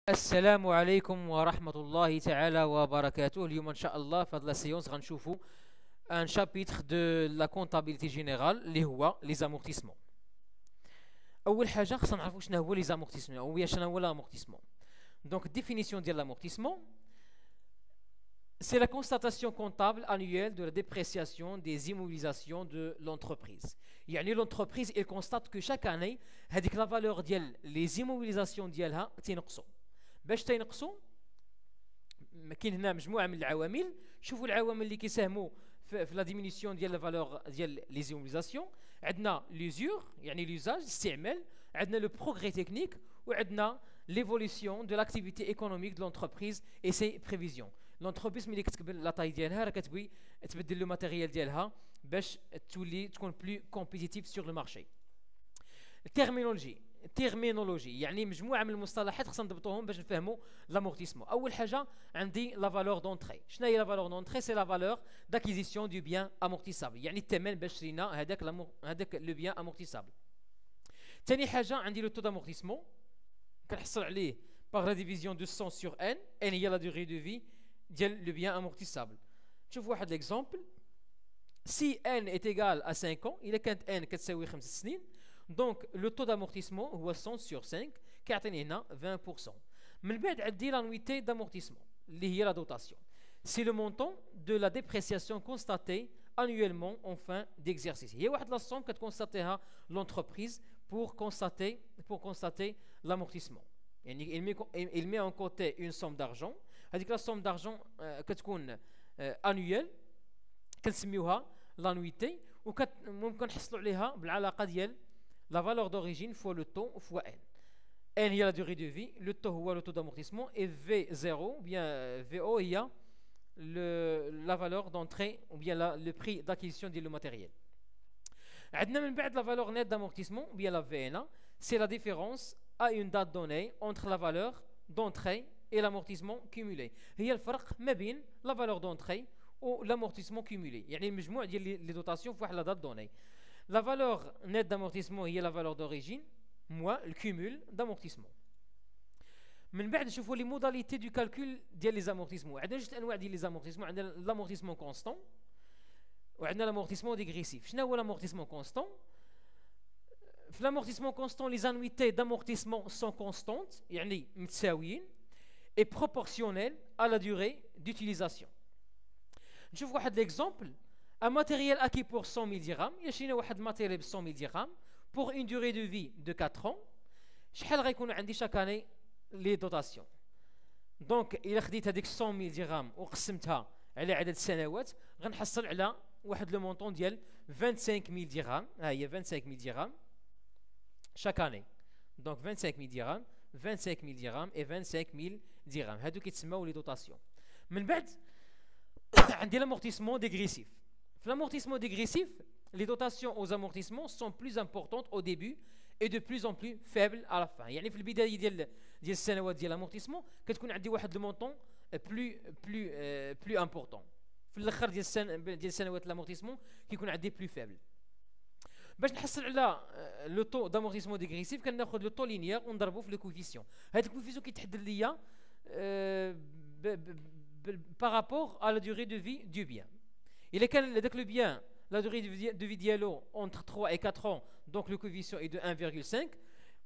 السلام عليكم ورحمة الله تعالى وبركاته. اليوم إن شاء الله في هذه السيونس غنشوفوا ان شابيتر دو لا كونتابيليتي جينيرال اللي هو لي زامورتيسمون. أول حاجة خصنا نعرفوا شنو هو لي زامورتيسمون أو شنو هو l'amortissement. Donc définition ديال l'amortissement, c'est la constatation comptable annuelle de la dépréciation des immobilisations de l'entreprise. يعني l'entreprise elle constate que chaque année هذيك la valeur ديال les immobilisations ديالها تينقصوا. باش تينقصوا كاين هنا مجموعه من العوامل. شوفوا العوامل اللي كيساهموا في لا ديمينيسيون ديال لا فالور ديال لي زيموبيليزاسيون. عندنا لوزور يعني لوزاج الاستعمال، عندنا لو بروغري تكنيك، وعندنا ليفوليسيون دو لاكتيفيتي ايكونوميك دو لونتربريز اي سي بريفيزيون. لونتربريز ملي كتكب لا طاي ديالها راه كتبغي تبدل لو ماتيريال ديالها باش تولي تكون بلو كومبيتيتيف سور لو مارشي. التيرمينولوجي يعني مجموعه من المصطلحات خصنا نضبطوهم باش نفهموا لامورتيسمون. اول حاجه عندي لا فالور دونتري. شنو هي لا فالور دونتري؟ سي لا فالور داكيزيسيون دو بيان امورتيسابل، يعني الثمن باش شرينا هذاك لو بيان امورتيسابل. ثاني حاجه عندي لو تو دامورتيسمون كنحصل عليه باغ لا ديفيزيون دو 100 سور ان هي لا دوغي دو في ديال لو بيان امورتيسابل. شوف واحد ليكزامبل. سي ان est égal à 5 ans، الا كانت ان كتساوي 5 سنين، دونك لو تو دامورتيسمون هو 100 سور 5 كيعطيني هنا 20%. من بعد عندي لانويتي دامورتيسمون اللي هي لا دوتاسيون. سي لو مونطون دو لا ديبريسياسيون كونستاتي annuellement en fin d'exercice. هي واحد لا سوم كتكونستاتيها لونتربريز pour constater l'amortissement. يعني il met en côté une somme d'argent. هذيك لا somme d'argent كتكون annuelle كنسميوها لانويتي، وممكن نحصلوا عليها بالعلاقه ديال la valeur d'origine fois le taux fois n. N هي la durée de vie, le taux هو le taux d'amortissement, et V0 ou bien VO هي la valeur d'entrée ou bien le prix d'acquisition du matériel. عندنا من بعد la valeur nette d'amortissement ou bien la VNA, c'est la différence à une date donnée entre la valeur d'entrée et l'amortissement cumulé. هي الفرق ما بين la valeur d'entrée و l'amortissement cumulé، يعني المجموع ديال لي دوتاسيون في واحد لا دات دوني. La valeur nette d'amortissement هي la valeur d'origine moins le cumul d'amortissement. من بعد نشوفوا لي موداليتي دو كالكول ديال لي زامورتيسمون. عندنا جوج انواع ديال لي زامورتيسمون. عندنا لامورتيسمون كونستون وعندنا لامورتيسمون ديغريسيف. شنو هو لامورتيسمون كونستون؟ في لامورتيسمون كونستون لي زانويتي دامورتيسمون سون كونستانت يعني متساويين et proportionnel à la durée d'utilisation. نشوف واحد ليكزامبل. Un matériel acquis pour 100 000 dirhams, يشرينا واحد الماتيريال ب 100 000 dirhams pour une durée de vie de 4 ans. شحال غيكونوا عندي chaque année les dotations. Donc إلا خديت هذيك 100 000 dirhams وقسمتها على عدد السنوات غنحصل على واحد لو مونطون ديال 25 000 dirhams. ها هي 25 000 dirhams chaque année. Donc 25 000 dirhams 25 000 dirhams et 25 000 dirhams هادو كيتسموا لي دوتاسيون. من بعد عندي l'amortissement dégressif. L'amortissement dégressif, les dotations aux amortissements sont plus importantes au début et de plus en plus faibles à la fin. يعني في البدايه ديال السنوات ديال الامورتيسمون كتكون عندي واحد المونطون بلو امبورطون. في الاخر ديال السنوات الامورتيسمون كيكون عندي بلو فابل. باش نحصل على لو طو دامورتيسمون ديغريسيف كناخذ لو طو لينيير ونضربو في لو كوفيسيون. هذا الكوفيسيون كيتحدد ليا بارابور à la durée de vie du bien. Il est que le bien, la durée de vie dialogue entre 3 et 4 ans, donc le coefficient est de 1,5.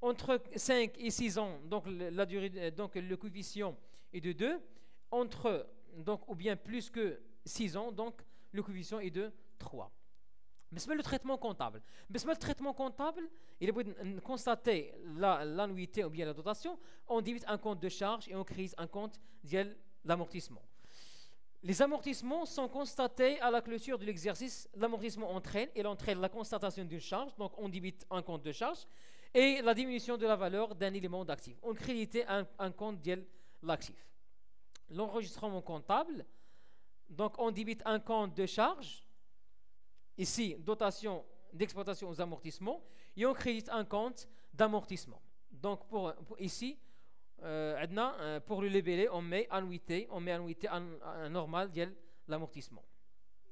Entre 5 et 6 ans, donc la durée, donc le coefficient est de 2. Entre donc ou bien plus que 6 ans, donc le coefficient est de 3. Mais c'est le traitement comptable. Mais c'est le traitement comptable, il est constater l'annuité ou bien la dotation, on débite un compte de charge et on crée un compte de l'amortissement. Les amortissements sont constatés à la clôture de l'exercice. L'amortissement entraîne la constatation d'une charge, donc on débite un compte de charge, et la diminution de la valeur d'un élément d'actif. On crédite un compte de l'actif. L'enregistrement comptable, donc on débite un compte de charge, ici dotation d'exploitation aux amortissements, et on crédite un compte d'amortissement. Donc pour ici, pour le libeller on met annuité normale ديال l'amortissement.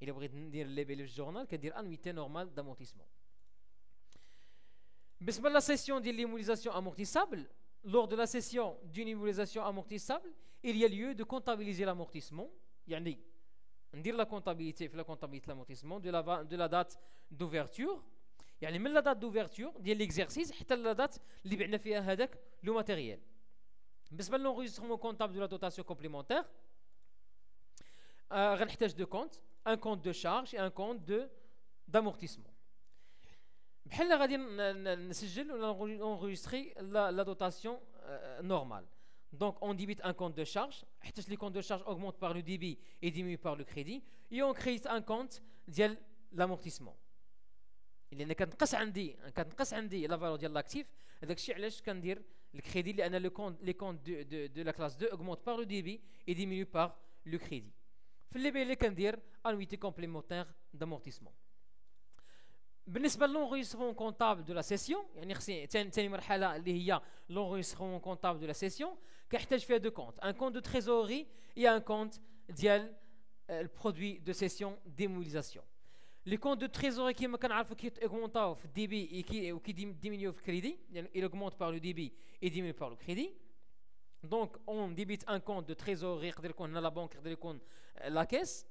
إلا بغيت ندير الليبيلي في الجورنال كندير annuité normale d'amortissement. بالنسبه لا سيسيون ديال ليموليزاسيون امورتيسابل lors de la session d'une immobilisation amortissable, il y a lieu de comptabiliser l'amortissement. يعني ندير la comptabilité في la comptabilité l'amortissement de la date d'ouverture. يعني من la date d'ouverture ديال l'exercice حتى la date اللي بعنا فيها هذاك لو ماتيريال. بالنسبه للenregistrement comptable de la dotation complémentaire, غنحتاج deux comptes, un compte de charge et un compte d'amortissement. بحال غادي نسجل ولا enregistrer la dotation normale. Donc on débite un compte de charge, حيت les comptes de charge augmentent par le débit et diminuent par le crédit, et on crédite un compte ديال l'amortissement. لان كتنقص عندي لا فالور ديال لاكتيف، هذاك الشيء علاش كندير الكريدي، لان لي كونت دو لا كلاس 2 augmentent par le débit et diminuent par le crédit. في اللي بالي كندير annuité complémentaire d'amortissement. بالنسبه للونغيسترمون كونطابل دو لا سيسيون، يعني خصني ثاني مرحله اللي هي لونغيسترمون كونطابل دو لا سيسيون، كيحتاج فيها دو كونت، ان كونت دو تريزوري et un compte ديال البرودوي دو سيسيون ديموبيليزاسيون. لي كونت دو تريزوري كيما كنعرفوا كيتاغمونطاو في الديبي وكي ديمينيو في الكريدي، يعني il augmente par le débit et diminue par le crédit. Donc on débite un compte de trésorerie يقدر يكون هنا لا بنك، يقدر يكون لا كيس،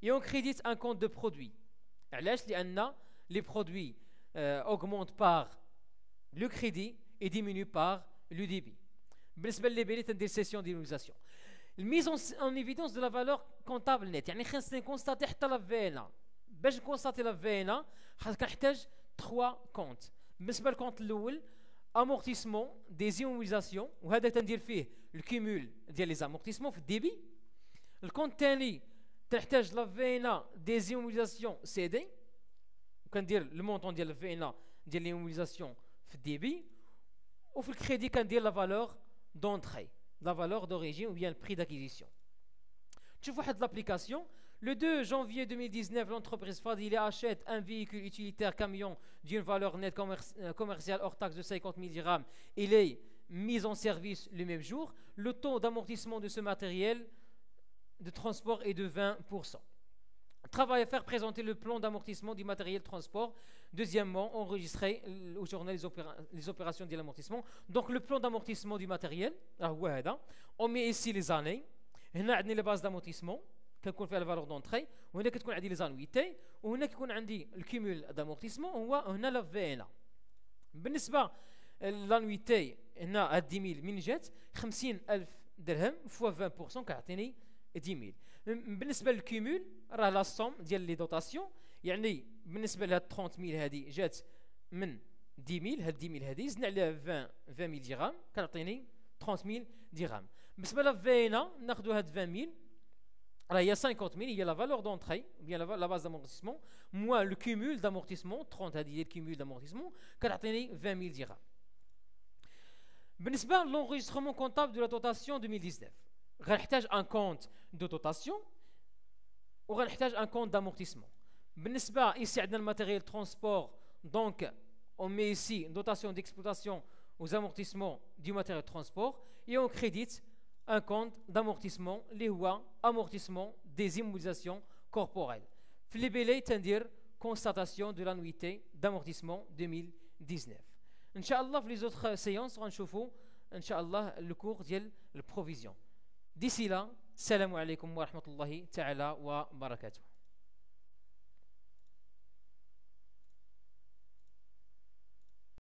et on crédite un compte de produit. علاش؟ لان les produits augmentent par le crédit et diminuent par le débit. بالنسبه لي بالي تندير سيسيون ديموبيليزاسيون. الميز en évidence de la valeur comptable net، يعني خاصني نكونستاتي حتى لا فينا. باش نكونستاتي لا فينا كنحتاج 3 كونت. بالنسبه للكونت الاول امورتيسمون دي زيموبيليزاسيون، وهذا تندير فيه الكيمول ديال لي زامورتيسمون في الديبي. الكونت الثاني تحتاج لا فينا دي زيموبيليزاسيون سي دي، وكندير المونطون ديال الفينا ديال ليموبيليزاسيون في الديبي. وفي الكريدي كندير لا فالور دونتري، لا valeur d'origine ou bien le prix d'acquisition. Tu vois l'application. Le 2 janvier 2019, l'entreprise Fadili achète un véhicule utilitaire camion d'une valeur nette commerciale hors taxe de 50 000 dirhams. Il est mis en service le même jour. Le taux d'amortissement de ce matériel de transport est de 20%. Travail à faire, présenter le plan d'amortissement du matériel de transport. Deuxièmement, enregistrer au journal les opérations de l'amortissement. Donc le plan d'amortissement du matériel, on met ici les années. هنا عندنا les bases d'amortissement كنكون فيها الفالور دونتري، وهنا كتكون عندي لي زانويتي، وهنا كيكون عندي الكيمول دامورتيسمون، هو هنا لا في ان. بالنسبه لانويتي هنا هاد 10000 من جات 50000 درهم فوا 20% كيعطيني 10000. بالنسبه للكيمول راه لا سوم ديال لي دوطاسيون، يعني بالنسبه لهاد 30000 هادي جات من 10000، هاد 10000 هادي زدنا عليها 20000 درهم كتعطيني 30000 درهم. بالنسبه لا فينا ناخذوا هاد 20000 راه هي 50000 هي لا فالور دونتري بيان لا باز دامورتيسمون موان لو كيمول دامورتيسمون 30 هذه هي الكيمول دامورتيسمون كتعطيني 20000 درهم. بالنسبه لونغيسترمون كونطابل دو لا دوتاسيون 2019 غنحتاج ان كونت دو دوتاسيون وغنحتاج ان كونت دامورتيسمون. بالنسبه ايسي عندنا الماتيريال ترونسبور، دونك on met ici une dotation d'exploitation aux amortissements du matériel de transport et on crédite un compte d'amortissement اللي هو amortissement des immobilisations corporelles. في لي بيلي تندير constatation de l'annuité d'amortissement 2019. ان شاء الله في لي زوتر سيونس غنشوفوا ان شاء الله لو كور ديال البروفيزيون. ديسي لا السلام عليكم ورحمه الله تعالى وبركاته.